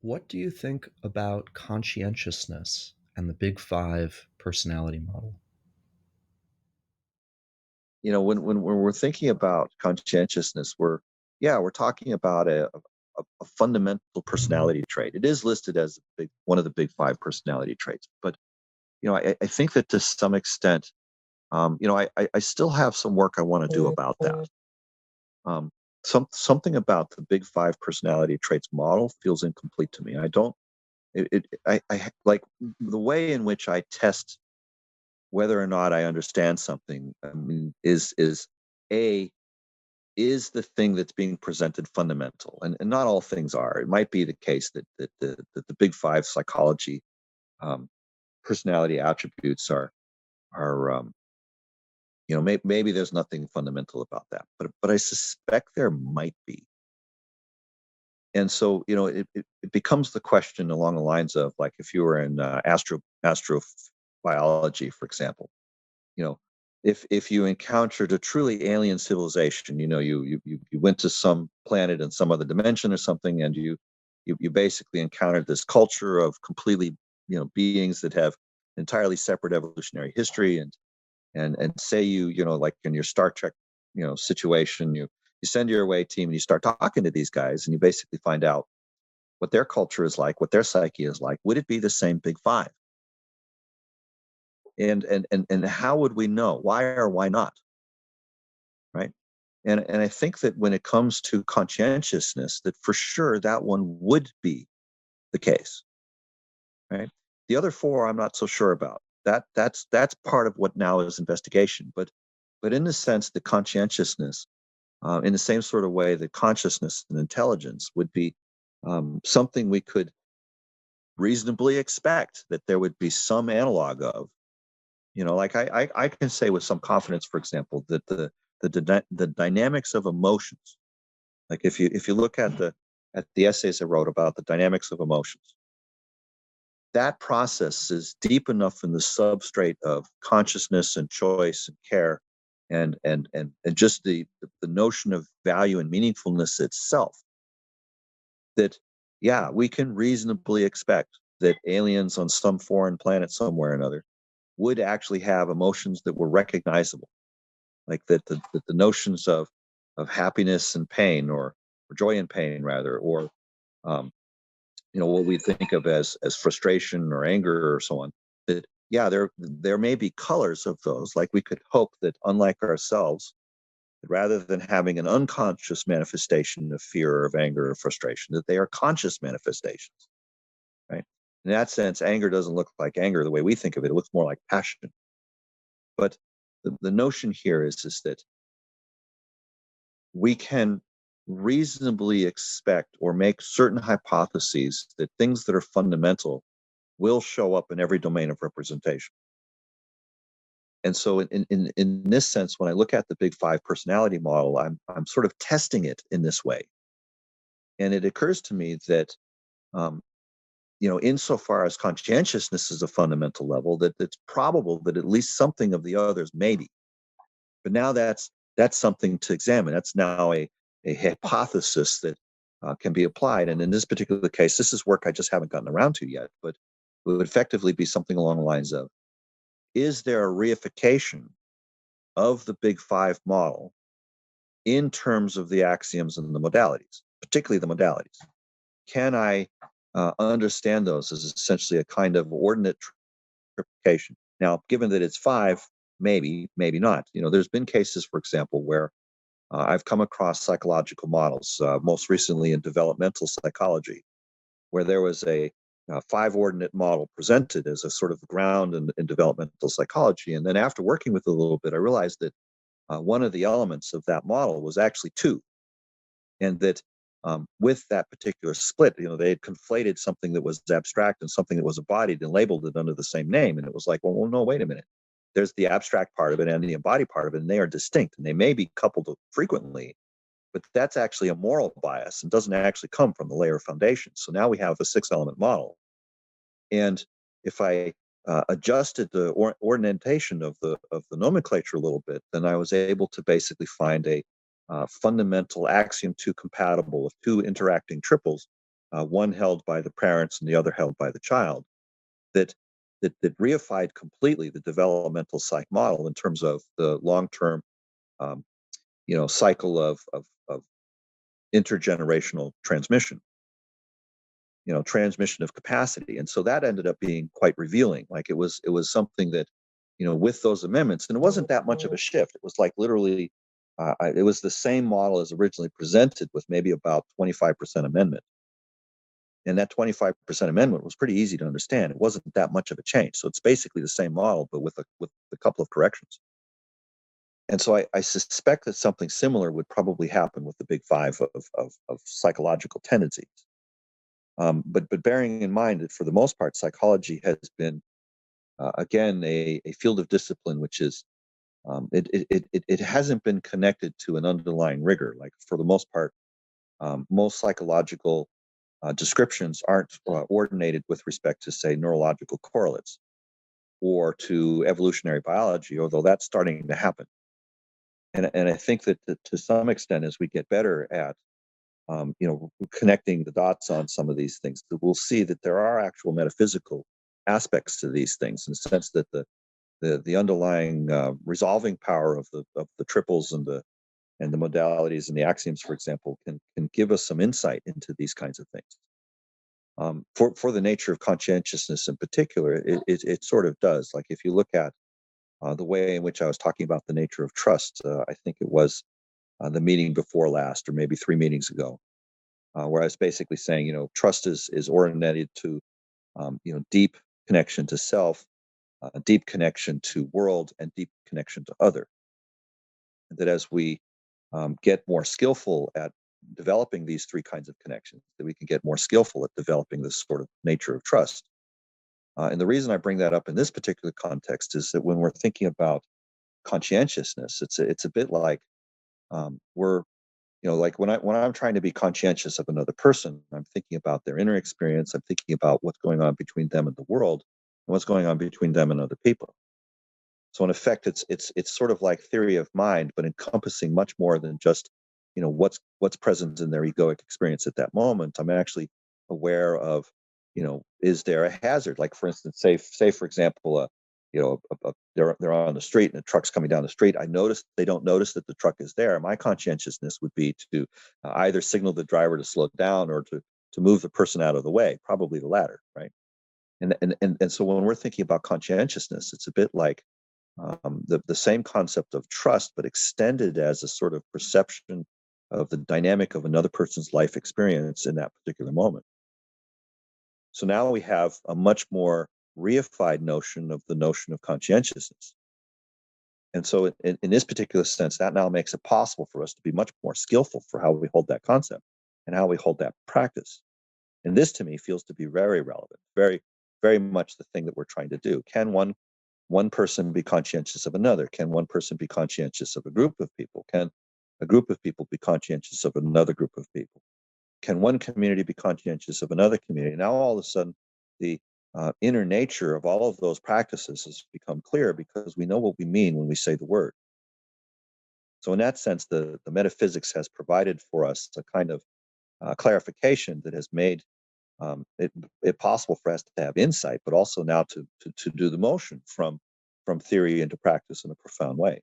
What do you think about conscientiousness and the Big Five personality model? When we're thinking about conscientiousness, we're talking about a fundamental personality trait. It is listed as one of the big five personality traits, but I think that to some extent, I still have some work I want to do about that. Um, something about the big five personality traits model feels incomplete to me. I don't. I like the way in which I test whether or not I understand something. I mean, a is the thing that's being presented fundamental? And not all things are. It might be the case that the big five psychology um, personality attributes are maybe there's nothing fundamental about that, but I suspect there might be. And so it becomes the question along the lines of, like, if you were in astrobiology, for example, you know if you encountered a truly alien civilization, you went to some planet in some other dimension or something, and you basically encountered this culture of completely beings that have entirely separate evolutionary history, and say like in your Star Trek situation, you send your away team and you start talking to these guys, and you basically find out what their culture is like, what their psyche is like. Would it be the same big five? And how would we know why or why not? Right. And I think that when it comes to conscientiousness, that for sure that one would be the case. Right. The other four I'm not so sure about. That's part of what now is investigation. But in the sense that conscientiousness, in the same sort of way that consciousness and intelligence would be something we could reasonably expect that there would be some analog of. Like I can say with some confidence, for example, that the dynamics of emotions, like if you look at the essays I wrote about the dynamics of emotions, that process is deep enough in the substrate of consciousness and choice and care, and just the notion of value and meaningfulness itself, that yeah, we can reasonably expect that aliens on some foreign planet somewhere or another would actually have emotions that were recognizable, like that the notions of happiness and pain, or joy and pain rather, or um, what we think of as frustration or anger or so on. That yeah, there may be colors of those. Like we could hope that, unlike ourselves, rather than having an unconscious manifestation of fear or of anger or frustration, that they are conscious manifestations. Right. In that sense, anger doesn't look like anger the way we think of it. It looks more like passion. But the notion here is that we can reasonably expect or make certain hypotheses that things that are fundamental will show up in every domain of representation. And so in this sense, when I look at the big five personality model, I'm sort of testing it in this way. And it occurs to me that um, insofar as conscientiousness is a fundamental level, that it's probable that at least something of the others may be. But now that's something to examine. That's now a hypothesis that can be applied. And in this particular case, this is work I just haven't gotten around to yet, but it would effectively be something along the lines of: is there a reification of the Big Five model in terms of the axioms and the modalities, particularly the modalities? Can I understand those as essentially a kind of ordinate triplication? Now, given that it's five, maybe not. There's been cases, for example, where I've come across psychological models, most recently in developmental psychology, where there was a five ordinate model presented as a sort of ground in developmental psychology. And then after working with it a little bit, I realized that one of the elements of that model was actually two, and that with that particular split, they had conflated something that was abstract and something that was embodied and labeled it under the same name. And it was like, well, no, wait a minute. There's the abstract part of it and the embodied part of it, and they are distinct, and they may be coupled frequently, but that's actually a moral bias and doesn't actually come from the layer of foundation. So now we have a six element model. And if I adjusted the ornamentation of the nomenclature a little bit, then I was able to basically find a fundamental Axiom II compatible with two interacting triples one held by the parents and the other held by the child, that that reified completely the developmental psych model in terms of the long-term, um, cycle of intergenerational transmission, transmission of capacity. And so that ended up being quite revealing. Like it was something that, with those amendments, and it wasn't that much of a shift. It was like literally, it was the same model as originally presented with maybe about 25% amendment. And that 25% amendment was pretty easy to understand. It wasn't that much of a change. So it's basically the same model, but with a couple of corrections. And so I suspect that something similar would probably happen with the big five of psychological tendencies. But bearing in mind that for the most part, psychology has been, again, a field of discipline, which is, it hasn't been connected to an underlying rigor. Like for the most part, most psychological descriptions aren't ordinated with respect to, say, neurological correlates or to evolutionary biology, although that's starting to happen. And I think that to some extent, as we get better at connecting the dots on some of these things, that we'll see that there are actual metaphysical aspects to these things, in the sense that the underlying resolving power of the triples and the modalities and the axioms, for example, can give us some insight into these kinds of things. For the nature of conscientiousness in particular, it sort of does. Like if you look at the way in which I was talking about the nature of trust, I think it was the meeting before last, or maybe 3 meetings ago, where I was basically saying, trust is oriented to, deep connection to self, deep connection to world, and deep connection to other. And that as we get more skillful at developing these three kinds of connections, that we can get more skillful at developing this sort of nature of trust. And the reason I bring that up in this particular context is that when we're thinking about conscientiousness, it's a bit like, we're like when I'm trying to be conscientious of another person, I'm thinking about their inner experience. I'm thinking about what's going on between them and the world, and what's going on between them and other people. So in effect, it's sort of like theory of mind, but encompassing much more than just, what's present in their egoic experience at that moment. I'm actually aware of, is there a hazard? Like for instance, say for example, they're on the street and a truck's coming down the street. They don't notice that the truck is there. My conscientiousness would be to either signal the driver to slow down, or to move the person out of the way. Probably the latter, right? And so when we're thinking about conscientiousness, it's a bit like, the same concept of trust, but extended as a sort of perception of the dynamic of another person's life experience in that particular moment. So now we have a much more reified notion of the notion of conscientiousness. And so, in this particular sense, that now makes it possible for us to be much more skillful for how we hold that concept and how we hold that practice. And this to me feels to be very relevant, very, very much the thing that we're trying to do. Can one person be conscientious of another? Can one person be conscientious of a group of people? Can a group of people be conscientious of another group of people? Can one community be conscientious of another community? Now, all of a sudden, the inner nature of all of those practices has become clear, because we know what we mean when we say the word. So, in that sense, the metaphysics has provided for us a kind of clarification that has made it possible for us to have insight, but also now to do the motion from theory into practice in a profound way.